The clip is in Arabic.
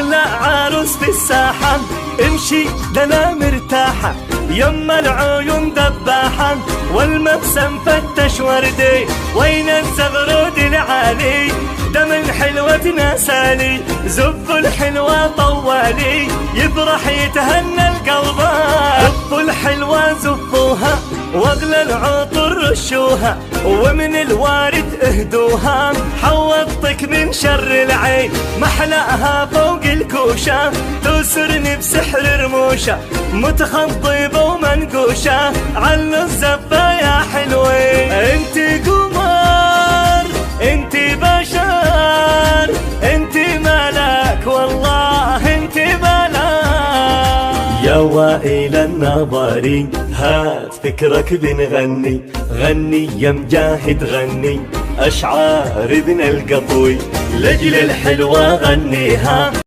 أغلى عروس في الساحة، امشي دنا مرتاحة، يما العيون دباحة، والمبسم فتش وردي، وين الزغرود العالي، دم الحلوة ناسالي، زب الحلوة طوالي، يفرح يتهنى القلبان، زبوا الحلوة زبوها، واغلى العطر رشوها، ومن الوارد اهدوها، حوضتك من شر العين، محلاها فوق الكوشة، تسرني بسحر رموشة، متخضبة ومنقوشة، على الزبة يا حلوين، انت قمر انت بشر انت ملاك، والله انت ملاك، يا وائل النظري هات فكرك بنغني، غني يا مجاهد غني، أشعار ابن القطوي لجل الحلوة غنيها.